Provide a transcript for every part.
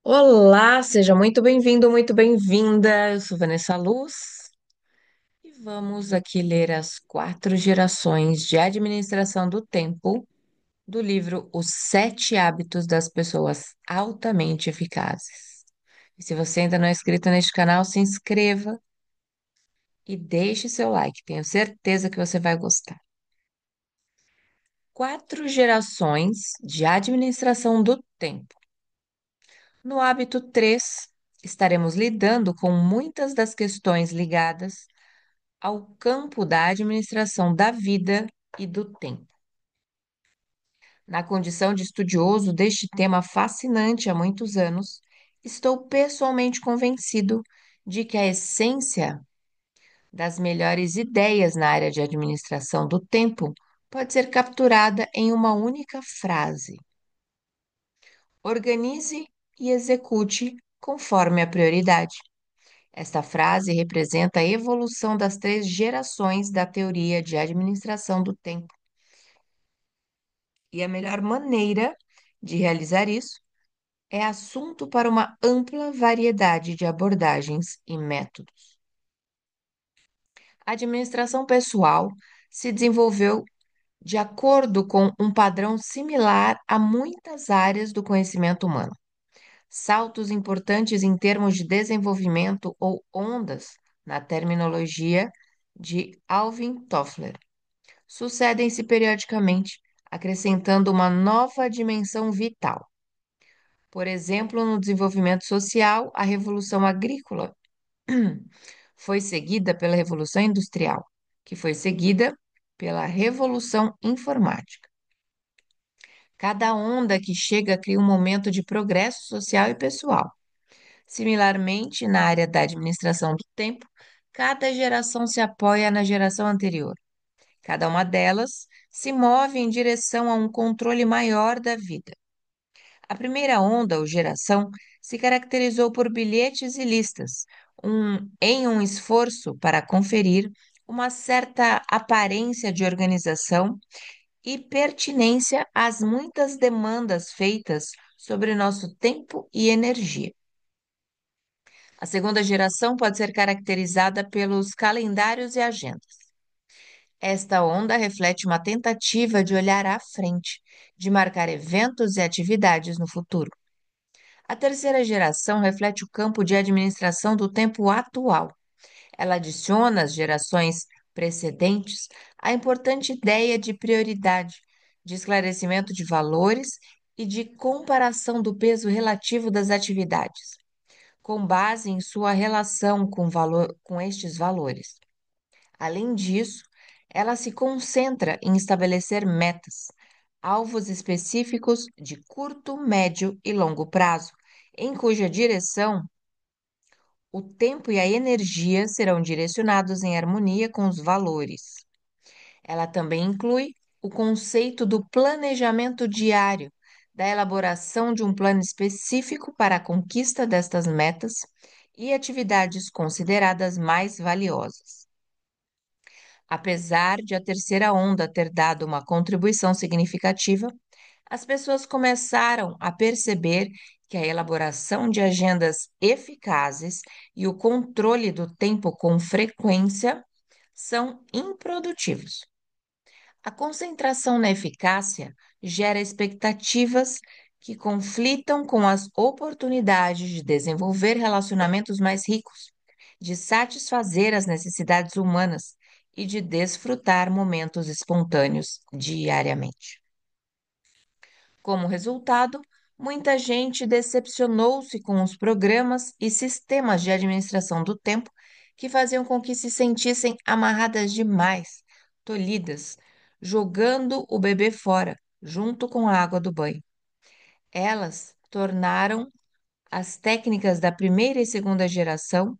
Olá, seja muito bem-vindo, muito bem-vinda. Eu sou Vanessa Luz e vamos aqui ler as quatro gerações de administração do tempo do livro Os Sete Hábitos das Pessoas Altamente Eficazes. E se você ainda não é inscrito neste canal, se inscreva e deixe seu like. Tenho certeza que você vai gostar. Quatro gerações de administração do tempo. No hábito 3, estaremos lidando com muitas das questões ligadas ao campo da administração da vida e do tempo. Na condição de estudioso deste tema fascinante há muitos anos, estou pessoalmente convencido de que a essência das melhores ideias na área de administração do tempo pode ser capturada em uma única frase: organize e execute conforme a prioridade. Esta frase representa a evolução das três gerações da teoria de administração do tempo. E a melhor maneira de realizar isso é assunto para uma ampla variedade de abordagens e métodos. A administração pessoal se desenvolveu de acordo com um padrão similar a muitas áreas do conhecimento humano. Saltos importantes em termos de desenvolvimento ou ondas, na terminologia de Alvin Toffler, sucedem-se periodicamente, acrescentando uma nova dimensão vital. Por exemplo, no desenvolvimento social, a Revolução Agrícola foi seguida pela Revolução Industrial, que foi seguida pela Revolução Informática. Cada onda que chega cria um momento de progresso social e pessoal. Similarmente, na área da administração do tempo, cada geração se apoia na geração anterior. Cada uma delas se move em direção a um controle maior da vida. A primeira onda, ou geração, se caracterizou por bilhetes e listas, em um esforço para conferir uma certa aparência de organização e pertinência às muitas demandas feitas sobre nosso tempo e energia. A segunda geração pode ser caracterizada pelos calendários e agendas. Esta onda reflete uma tentativa de olhar à frente, de marcar eventos e atividades no futuro. A terceira geração reflete o campo de administração do tempo atual. Ela adiciona às gerações precedentes a importante ideia de prioridade, de esclarecimento de valores e de comparação do peso relativo das atividades, com base em sua relação com estes valores. Além disso, ela se concentra em estabelecer metas, alvos específicos de curto, médio e longo prazo, em cuja direção o tempo e a energia serão direcionados em harmonia com os valores. Ela também inclui o conceito do planejamento diário, da elaboração de um plano específico para a conquista destas metas e atividades consideradas mais valiosas. Apesar de a terceira onda ter dado uma contribuição significativa, as pessoas começaram a perceber que a elaboração de agendas eficazes e o controle do tempo com frequência são improdutivos. A concentração na eficácia gera expectativas que conflitam com as oportunidades de desenvolver relacionamentos mais ricos, de satisfazer as necessidades humanas e de desfrutar momentos espontâneos diariamente. Como resultado, muita gente decepcionou-se com os programas e sistemas de administração do tempo que faziam com que se sentissem amarradas demais, tolhidas, jogando o bebê fora, junto com a água do banho. Elas tornaram as técnicas da primeira e segunda geração,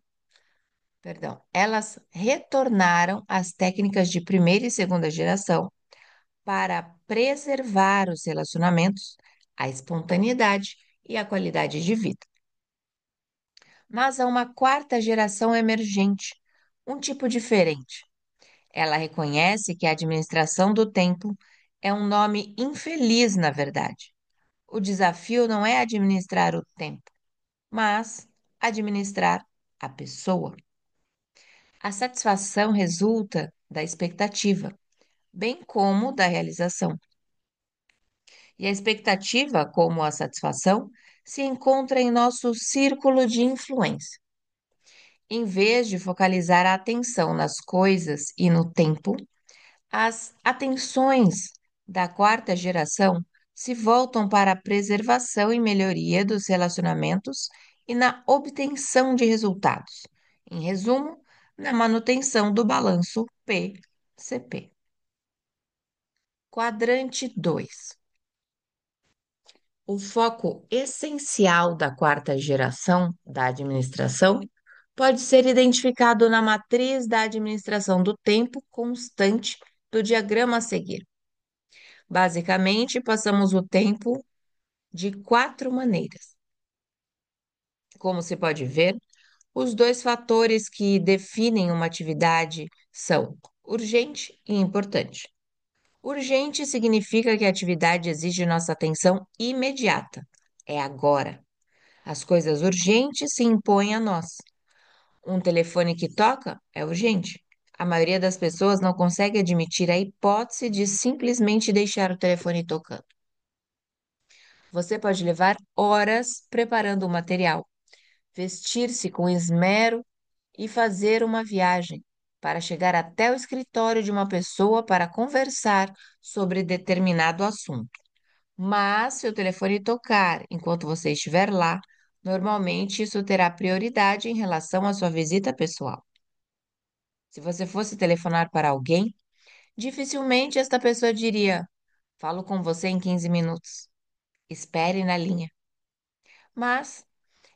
perdão, elas retornaram às técnicas de primeira e segunda geração para preservar os relacionamentos, a espontaneidade e a qualidade de vida. Mas há uma quarta geração emergente, um tipo diferente. Ela reconhece que a administração do tempo é um nome infeliz, na verdade. O desafio não é administrar o tempo. mas administrar a pessoa. A satisfação resulta da expectativa, bem como da realização. E a expectativa, como a satisfação, se encontra em nosso círculo de influência. Em vez de focalizar a atenção nas coisas e no tempo, as atenções da quarta geração se voltam para a preservação e melhoria dos relacionamentos e na obtenção de resultados. Em resumo, na manutenção do balanço PCP. Quadrante 2. O foco essencial da quarta geração da administração pode ser identificado na matriz da administração do tempo constante do diagrama a seguir. Basicamente, passamos o tempo de quatro maneiras. Como se pode ver, os dois fatores que definem uma atividade são urgente e importante. Urgente significa que a atividade exige nossa atenção imediata. É agora. As coisas urgentes se impõem a nós. Um telefone que toca é urgente. A maioria das pessoas não consegue admitir a hipótese de simplesmente deixar o telefone tocando. Você pode levar horas preparando o material, vestir-se com esmero e fazer uma viagem para chegar até o escritório de uma pessoa para conversar sobre determinado assunto. Mas se o telefone tocar enquanto você estiver lá, normalmente isso terá prioridade em relação à sua visita pessoal. Se você fosse telefonar para alguém, dificilmente esta pessoa diria: Falo com você em 15 minutos. Espere na linha. Mas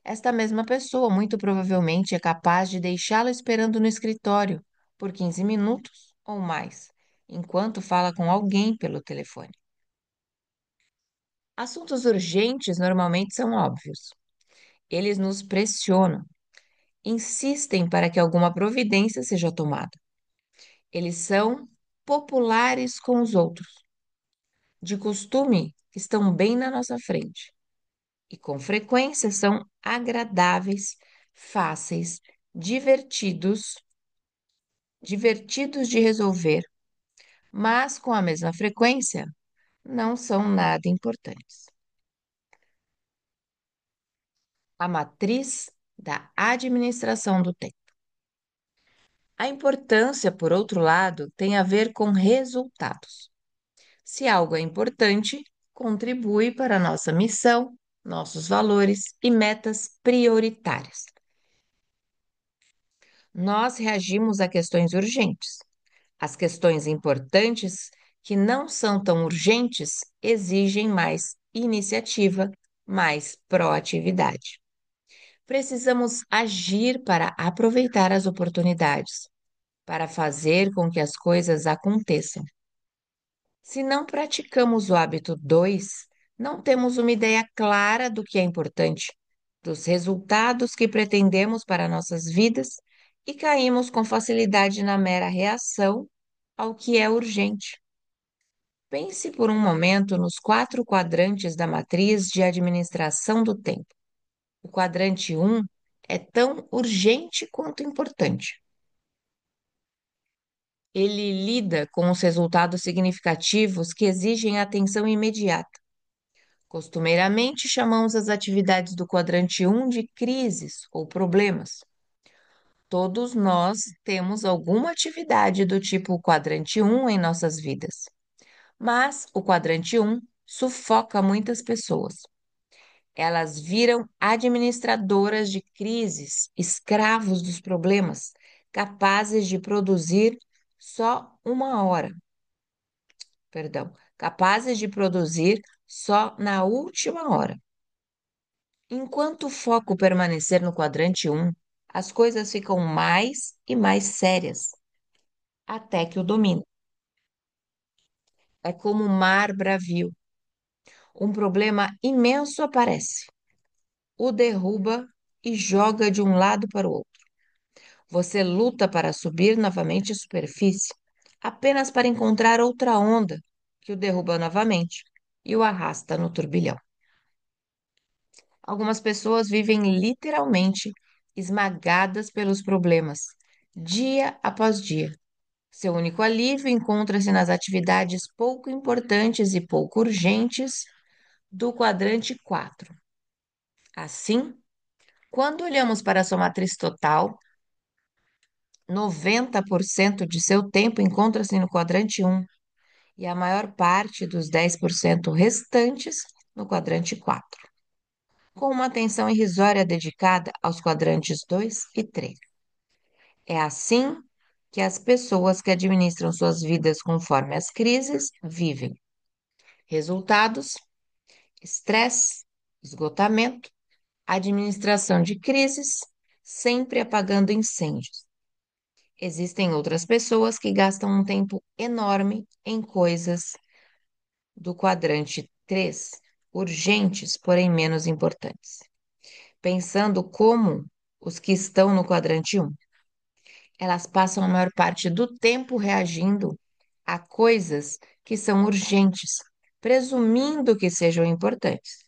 esta mesma pessoa muito provavelmente é capaz de deixá-lo esperando no escritório por 15 minutos ou mais, enquanto fala com alguém pelo telefone. Assuntos urgentes normalmente são óbvios. Eles nos pressionam, insistem para que alguma providência seja tomada. Eles são populares com os outros. De costume, estão bem na nossa frente e com frequência são agradáveis, fáceis, divertidos de resolver, mas com a mesma frequência não são nada importantes. A matriz da administração do tempo. A importância, por outro lado, tem a ver com resultados. Se algo é importante, contribui para a nossa missão, nossos valores e metas prioritárias. Nós reagimos a questões urgentes. As questões importantes, que não são tão urgentes, exigem mais iniciativa, mais proatividade. Precisamos agir para aproveitar as oportunidades, para fazer com que as coisas aconteçam. Se não praticamos o hábito 2, não temos uma ideia clara do que é importante, dos resultados que pretendemos para nossas vidas e caímos com facilidade na mera reação ao que é urgente. Pense por um momento nos quatro quadrantes da matriz de administração do tempo. O quadrante 1 é tão urgente quanto importante. Ele lida com os resultados significativos que exigem atenção imediata. Costumeiramente, chamamos as atividades do quadrante 1 de crises ou problemas. Todos nós temos alguma atividade do tipo quadrante 1 em nossas vidas, mas o quadrante 1 sufoca muitas pessoas. Elas viram administradoras de crises, escravos dos problemas, capazes de produzir só uma hora, capazes de produzir só na última hora. Enquanto o foco permanecer no quadrante 1, as coisas ficam mais e mais sérias, até que o domine. É como o mar bravio. Um problema imenso aparece, o derruba e joga de um lado para o outro. Você luta para subir novamente à superfície, apenas para encontrar outra onda que o derruba novamente e o arrasta no turbilhão. Algumas pessoas vivem literalmente esmagadas pelos problemas, dia após dia. Seu único alívio encontra-se nas atividades pouco importantes e pouco urgentes do quadrante 4. Assim, quando olhamos para sua matriz total, 90% de seu tempo encontra-se no quadrante 1 e a maior parte dos 10% restantes no quadrante 4, com uma atenção irrisória dedicada aos quadrantes 2 e 3. É assim que as pessoas que administram suas vidas conforme as crises vivem. Resultados: estresse, esgotamento, administração de crises, sempre apagando incêndios. Existem outras pessoas que gastam um tempo enorme em coisas do quadrante 3, urgentes, porém menos importantes, pensando como os que estão no quadrante 1. Elas passam a maior parte do tempo reagindo a coisas que são urgentes, presumindo que sejam importantes.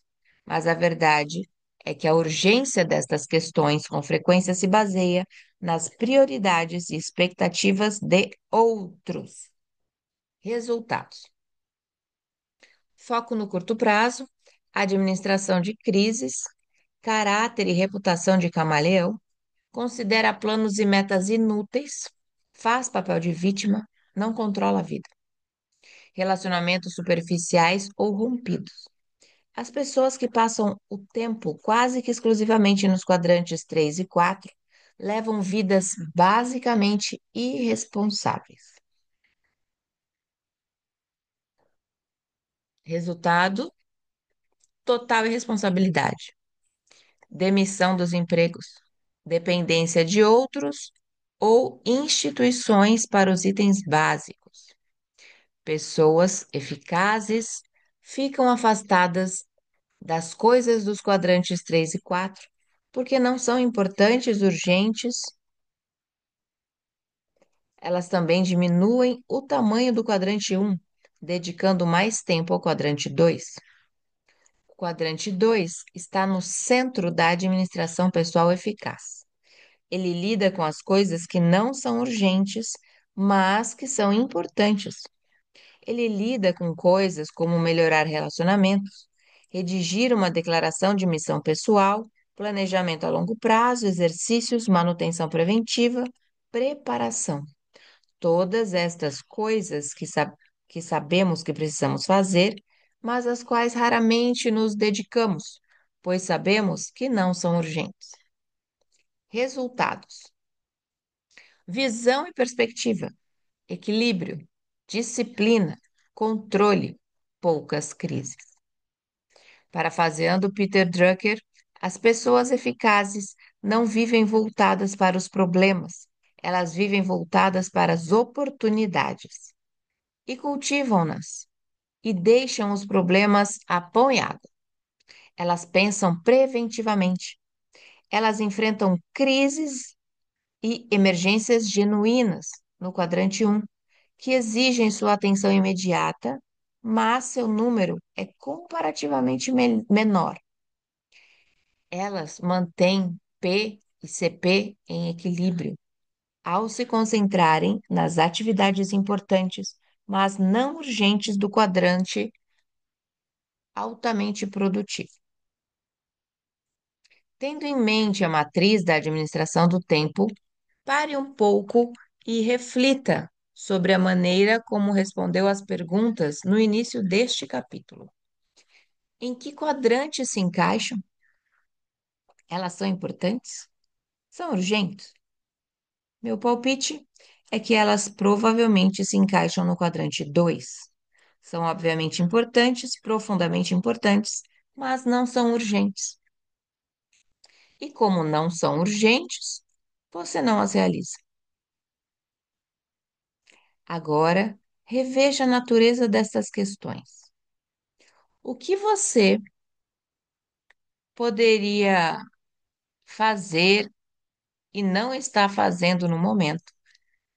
Mas a verdade é que a urgência destas questões com frequência se baseia nas prioridades e expectativas de outros. Resultados: foco no curto prazo, administração de crises, caráter e reputação de camaleão, considera planos e metas inúteis, faz papel de vítima, não controla a vida. Relacionamentos superficiais ou rompidos. As pessoas que passam o tempo quase que exclusivamente nos quadrantes 3 e 4 levam vidas basicamente irresponsáveis. Resultado: total irresponsabilidade, demissão dos empregos, dependência de outros ou instituições para os itens básicos. Pessoas eficazes ficam afastadas das coisas dos quadrantes 3 e 4 porque não são importantes, urgentes. Elas também diminuem o tamanho do quadrante 1, dedicando mais tempo ao quadrante 2. O quadrante 2 está no centro da administração pessoal eficaz. Ele lida com as coisas que não são urgentes, mas que são importantes. Ele lida com coisas como melhorar relacionamentos, redigir uma declaração de missão pessoal, planejamento a longo prazo, exercícios, manutenção preventiva, preparação. Todas estas coisas que sabemos que precisamos fazer, mas às quais raramente nos dedicamos, pois sabemos que não são urgentes. Resultados: visão e perspectiva, equilíbrio, disciplina, controle, poucas crises. Parafraseando Peter Drucker, as pessoas eficazes não vivem voltadas para os problemas, elas vivem voltadas para as oportunidades e cultivam-nas e deixam os problemas a pão e água. Elas pensam preventivamente, elas enfrentam crises e emergências genuínas no quadrante 1, que exigem sua atenção imediata, mas seu número é comparativamente menor. Elas mantêm P e CP em equilíbrio ao se concentrarem nas atividades importantes, mas não urgentes do quadrante altamente produtivo. Tendo em mente a matriz da administração do tempo, pare um pouco e reflita sobre a maneira como respondeu às perguntas no início deste capítulo. Em que quadrante se encaixam? Elas são importantes? São urgentes? Meu palpite é que elas provavelmente se encaixam no quadrante 2. São obviamente importantes, profundamente importantes, mas não são urgentes. E como não são urgentes, você não as realiza. Agora, reveja a natureza dessas questões. O que você poderia fazer e não está fazendo no momento,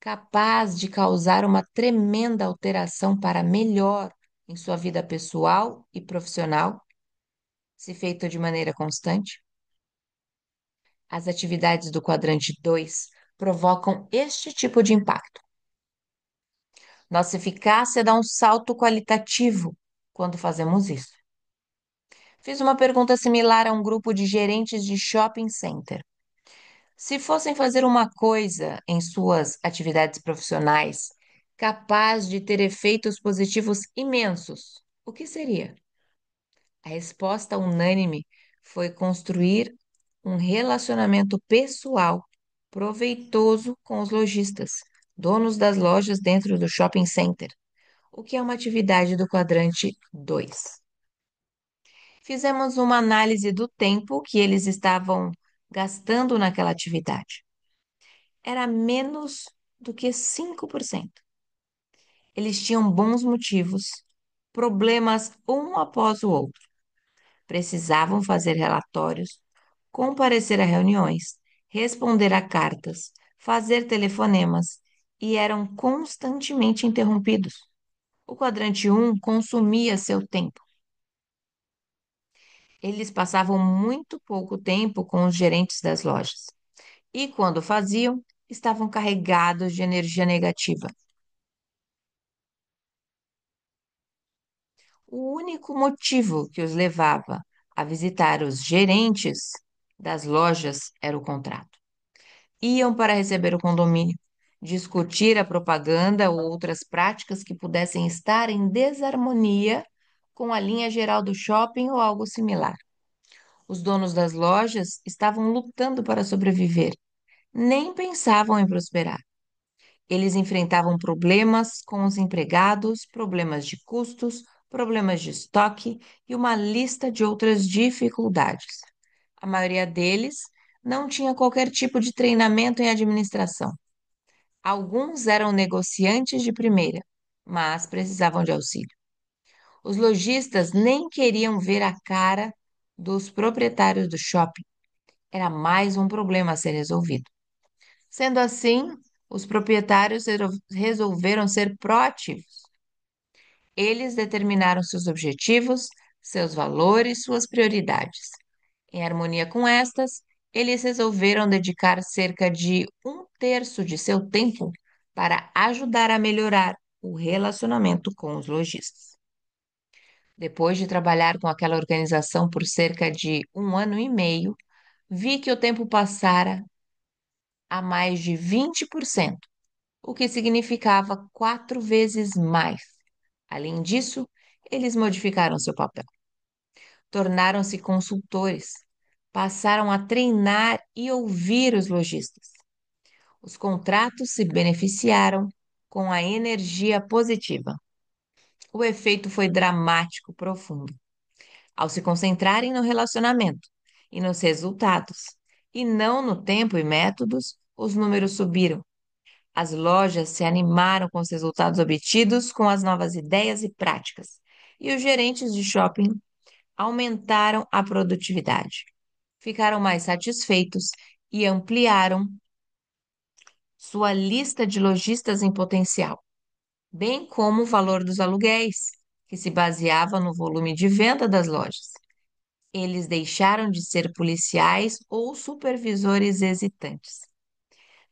capaz de causar uma tremenda alteração para melhor em sua vida pessoal e profissional? Se feito de maneira constante, as atividades do quadrante 2 provocam este tipo de impacto. Nossa eficácia dá um salto qualitativo quando fazemos isso. Fiz uma pergunta similar a um grupo de gerentes de shopping center. Se fossem fazer uma coisa em suas atividades profissionais capaz de ter efeitos positivos imensos, o que seria? A resposta unânime foi construir um relacionamento pessoal proveitoso com os lojistas, donos das lojas dentro do shopping center, o que é uma atividade do quadrante 2. Fizemos uma análise do tempo que eles estavam gastando naquela atividade. Era menos do que 5%. Eles tinham bons motivos, problemas um após o outro. Precisavam fazer relatórios, comparecer a reuniões, responder a cartas, fazer telefonemas e eram constantemente interrompidos. O quadrante um consumia seu tempo. Eles passavam muito pouco tempo com os gerentes das lojas e, quando faziam, estavam carregados de energia negativa. O único motivo que os levava a visitar os gerentes das lojas era o contrato. Iam para receber o condomínio, discutir a propaganda ou outras práticas que pudessem estar em desarmonia com a linha geral do shopping ou algo similar. Os donos das lojas estavam lutando para sobreviver, nem pensavam em prosperar. Eles enfrentavam problemas com os empregados, problemas de custos, problemas de estoque e uma lista de outras dificuldades. A maioria deles não tinha qualquer tipo de treinamento em administração. Alguns eram negociantes de primeira, mas precisavam de auxílio. Os lojistas nem queriam ver a cara dos proprietários do shopping. Era mais um problema a ser resolvido. Sendo assim, os proprietários resolveram ser proativos. Eles determinaram seus objetivos, seus valores, suas prioridades. Em harmonia com estas, eles resolveram dedicar cerca de um terço de seu tempo para ajudar a melhorar o relacionamento com os lojistas. Depois de trabalhar com aquela organização por cerca de um ano e meio, vi que o tempo passara a mais de 20%, o que significava 4 vezes mais. Além disso, eles modificaram seu papel, tornaram-se consultores, passaram a treinar e ouvir os lojistas. Os contratos se beneficiaram com a energia positiva. O efeito foi dramático, profundo. Ao se concentrarem no relacionamento e nos resultados, e não no tempo e métodos, os números subiram. As lojas se animaram com os resultados obtidos com as novas ideias e práticas, e os gerentes de shopping aumentaram a produtividade, ficaram mais satisfeitos e ampliaram sua lista de lojistas em potencial, bem como o valor dos aluguéis, que se baseava no volume de venda das lojas. Eles deixaram de ser policiais ou supervisores hesitantes.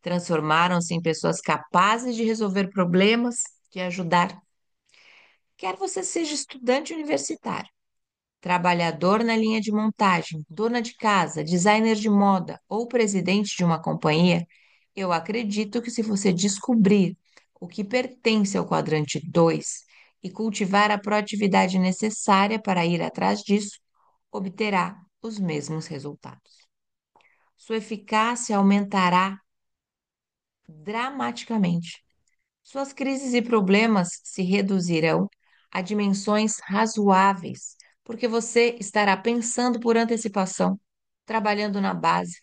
Transformaram-se em pessoas capazes de resolver problemas, de ajudar. Quer você seja estudante universitário, trabalhador na linha de montagem, dona de casa, designer de moda ou presidente de uma companhia, eu acredito que se você descobrir o que pertence ao quadrante 2 e cultivar a proatividade necessária para ir atrás disso, obterá os mesmos resultados. Sua eficácia aumentará dramaticamente. Suas crises e problemas se reduzirão a dimensões razoáveis, porque você estará pensando por antecipação, trabalhando na base,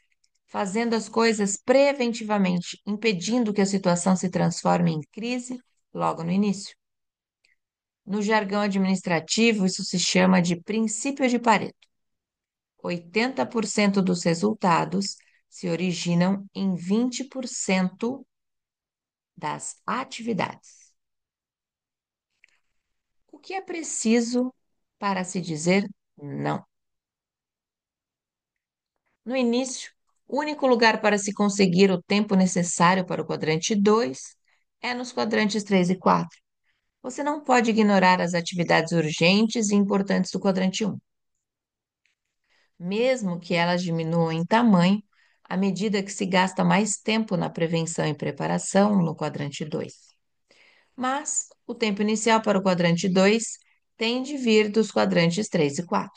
fazendo as coisas preventivamente, impedindo que a situação se transforme em crise logo no início. No jargão administrativo, isso se chama de princípio de Pareto. 80% dos resultados se originam em 20% das atividades. O que é preciso para se dizer não? No início, o único lugar para se conseguir o tempo necessário para o quadrante 2 é nos quadrantes 3 e 4. Você não pode ignorar as atividades urgentes e importantes do quadrante 1, mesmo que elas diminuam em tamanho à medida que se gasta mais tempo na prevenção e preparação no quadrante 2. Mas o tempo inicial para o quadrante 2 tem de vir dos quadrantes 3 e 4.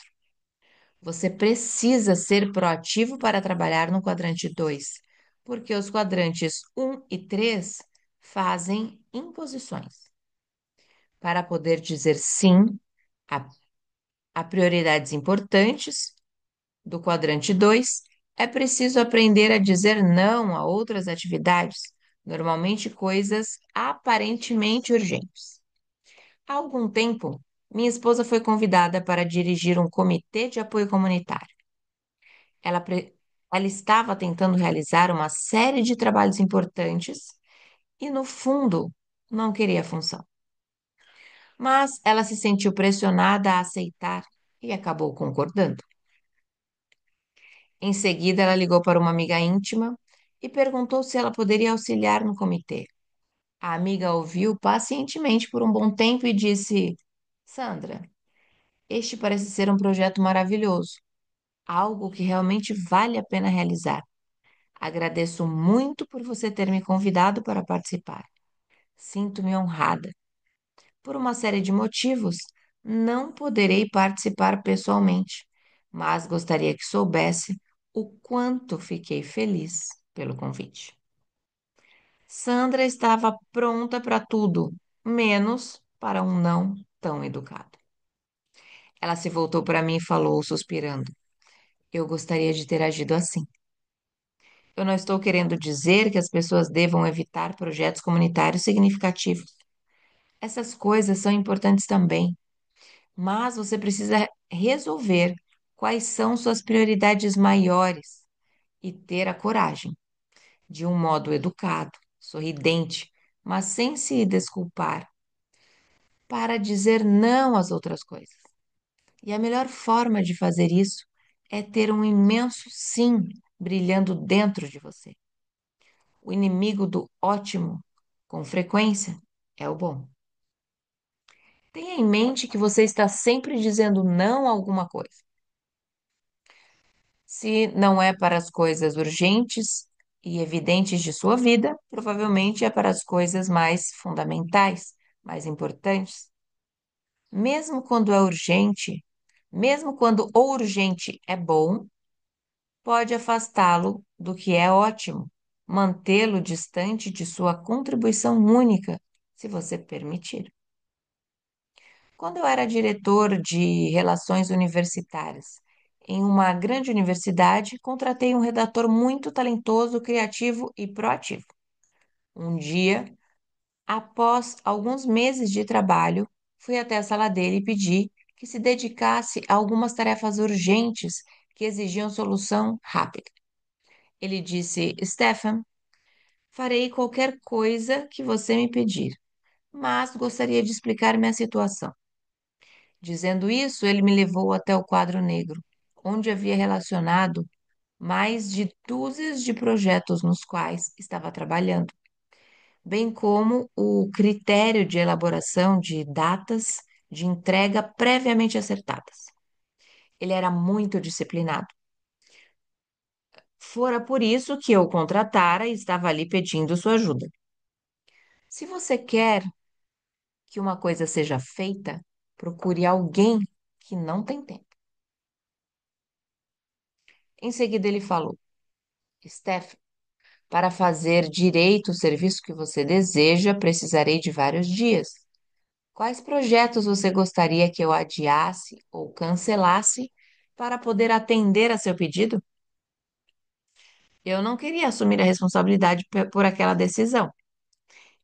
Você precisa ser proativo para trabalhar no quadrante 2, porque os quadrantes um e 3 fazem imposições. Para poder dizer sim a, a prioridades importantes do quadrante 2, é preciso aprender a dizer não a outras atividades, normalmente coisas aparentemente urgentes. Há algum tempo, minha esposa foi convidada para dirigir um comitê de apoio comunitário. Ela, ela estava tentando realizar uma série de trabalhos importantes e, no fundo, não queria a função. Mas ela se sentiu pressionada a aceitar e acabou concordando. Em seguida, ela ligou para uma amiga íntima e perguntou se ela poderia auxiliar no comitê. A amiga ouviu pacientemente por um bom tempo e disse: Sandra, este parece ser um projeto maravilhoso, algo que realmente vale a pena realizar. Agradeço muito por você ter me convidado para participar. Sinto-me honrada. Por uma série de motivos, não poderei participar pessoalmente, mas gostaria que soubesse o quanto fiquei feliz pelo convite. Sandra estava pronta para tudo, menos para um não tão educado. Ela se voltou para mim e falou, suspirando: Eu gostaria de ter agido assim. Eu não estou querendo dizer que as pessoas devam evitar projetos comunitários significativos. Essas coisas são importantes também, mas você precisa resolver quais são suas prioridades maiores e ter a coragem, de um modo educado, sorridente, mas sem se desculpar, para dizer não às outras coisas. E a melhor forma de fazer isso é ter um imenso sim brilhando dentro de você. O inimigo do ótimo, com frequência, é o bom. Tenha em mente que você está sempre dizendo não a alguma coisa. Se não é para as coisas urgentes e evidentes de sua vida, provavelmente é para as coisas mais fundamentais, mais importantes. Mesmo quando é urgente, mesmo quando o urgente é bom, pode afastá-lo do que é ótimo, mantê-lo distante de sua contribuição única, se você permitir. Quando eu era diretor de relações universitárias em uma grande universidade, contratei um redator muito talentoso, criativo e proativo. Um dia, após alguns meses de trabalho, fui até a sala dele e pedi que se dedicasse a algumas tarefas urgentes que exigiam solução rápida. Ele disse: Stefan, farei qualquer coisa que você me pedir, mas gostaria de explicar minha situação. Dizendo isso, ele me levou até o quadro negro, onde havia relacionado mais de dúzias de projetos nos quais estava trabalhando, bem como o critério de elaboração de datas de entrega previamente acertadas. Ele era muito disciplinado. Fora por isso que eu o contratara e estava ali pedindo sua ajuda. Se você quer que uma coisa seja feita, procure alguém que não tem tempo. Em seguida, ele falou: Steph, para fazer direito o serviço que você deseja, precisarei de vários dias. Quais projetos você gostaria que eu adiasse ou cancelasse para poder atender a seu pedido? Eu não queria assumir a responsabilidade por aquela decisão.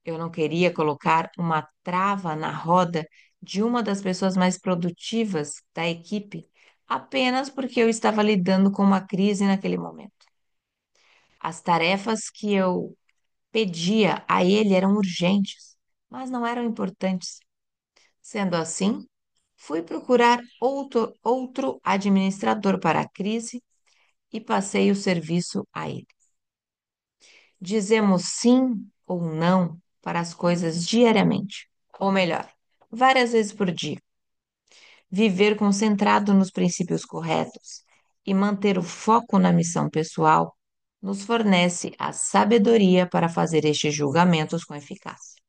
Eu não queria colocar uma trava na roda de uma das pessoas mais produtivas da equipe apenas porque eu estava lidando com uma crise naquele momento. As tarefas que eu pedia a ele eram urgentes, mas não eram importantes. Sendo assim, fui procurar outro administrador para a crise e passei o serviço a ele. Dizemos sim ou não para as coisas diariamente, ou melhor, várias vezes por dia. Viver concentrado nos princípios corretos e manter o foco na missão pessoal nos fornece a sabedoria para fazer estes julgamentos com eficácia.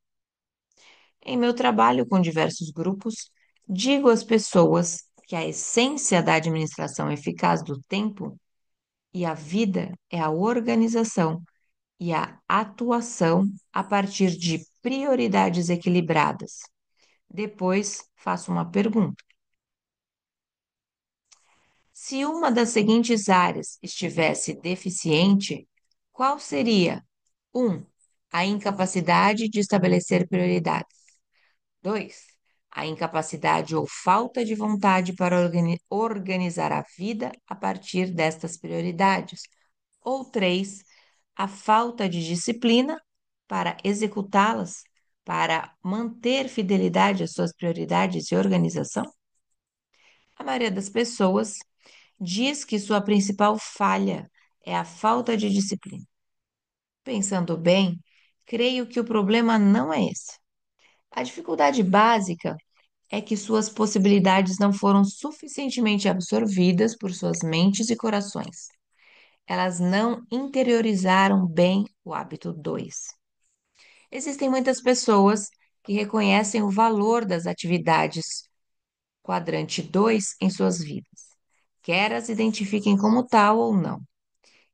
Em meu trabalho com diversos grupos, digo às pessoas que a essência da administração eficaz do tempo e a vida é a organização e a atuação a partir de prioridades equilibradas. Depois, faço uma pergunta. Se uma das seguintes áreas estivesse deficiente, qual seria? 1. A incapacidade de estabelecer prioridades. 2. A incapacidade ou falta de vontade para organizar a vida a partir destas prioridades. Ou 3. A falta de disciplina para executá-las, para manter fidelidade às suas prioridades e organização. A maioria das pessoas diz que sua principal falha é a falta de disciplina. Pensando bem, creio que o problema não é esse. A dificuldade básica é que suas possibilidades não foram suficientemente absorvidas por suas mentes e corações. Elas não interiorizaram bem o hábito 2. Existem muitas pessoas que reconhecem o valor das atividades quadrante 2 em suas vidas, quer as identifiquem como tal ou não,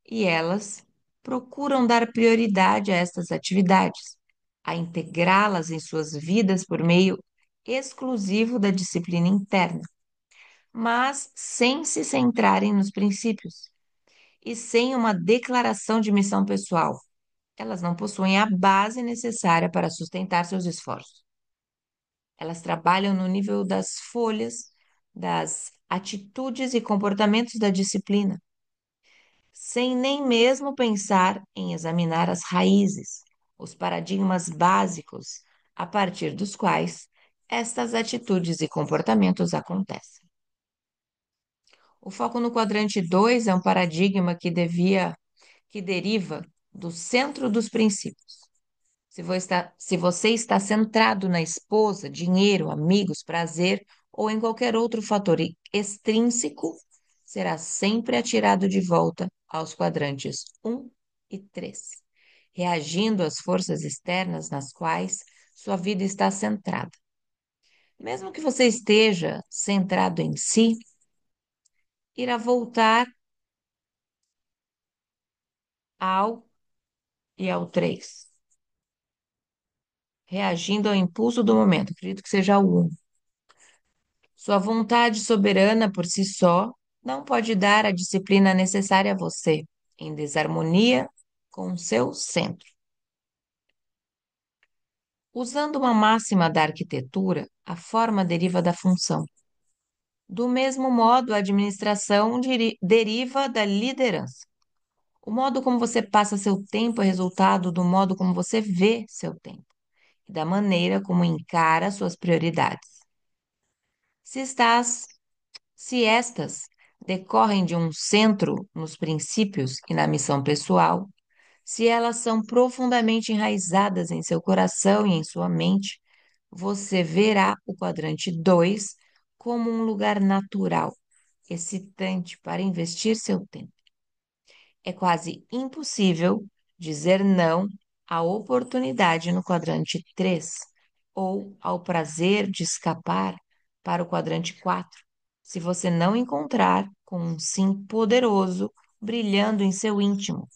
e elas procuram dar prioridade a estas atividades, a integrá-las em suas vidas por meio exclusivo da disciplina interna, mas sem se centrarem nos princípios e sem uma declaração de missão pessoal. Elas não possuem a base necessária para sustentar seus esforços. Elas trabalham no nível das folhas, das atitudes e comportamentos da disciplina, sem nem mesmo pensar em examinar as raízes, os paradigmas básicos a partir dos quais estas atitudes e comportamentos acontecem. O foco no quadrante 2 é um paradigma que deriva do centro dos princípios. Se você está centrado na esposa, dinheiro, amigos, prazer ou em qualquer outro fator extrínseco, será sempre atirado de volta aos quadrantes 1 e 3, reagindo às forças externas nas quais sua vida está centrada. Mesmo que você esteja centrado em si, irá voltar ao e ao 3, reagindo ao impulso do momento. Acredito que seja o 1. Sua vontade soberana por si só não pode dar a disciplina necessária a você, em desarmonia com o seu centro. Usando uma máxima da arquitetura, a forma deriva da função. Do mesmo modo, a administração deriva da liderança. O modo como você passa seu tempo é resultado do modo como você vê seu tempo e da maneira como encara suas prioridades. Se estás Se estas decorrem de um centro nos princípios e na missão pessoal, se elas são profundamente enraizadas em seu coração e em sua mente, você verá o quadrante 2 como um lugar natural, excitante para investir seu tempo. É quase impossível dizer não à oportunidade no quadrante 3 ou ao prazer de escapar para o quadrante 4, se você não encontrar com um sim poderoso brilhando em seu íntimo.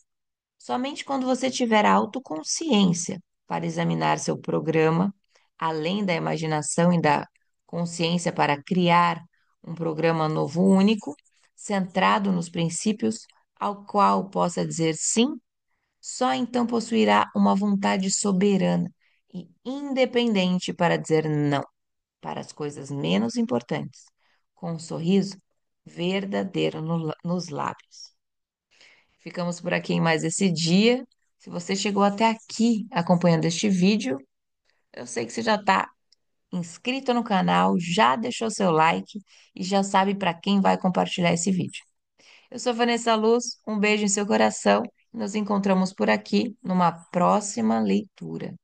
Somente quando você tiver autoconsciência para examinar seu programa, além da imaginação e da consciência para criar um programa novo único, centrado nos princípios, ao qual possa dizer sim, só então possuirá uma vontade soberana e independente para dizer não para as coisas menos importantes, com um sorriso verdadeiro nos lábios. Ficamos por aqui em mais esse dia. Se você chegou até aqui acompanhando este vídeo, eu sei que você já está inscrito no canal, já deixou seu like e já sabe para quem vai compartilhar esse vídeo. Eu sou Vanessa Luz, um beijo em seu coração. Nos encontramos por aqui numa próxima leitura.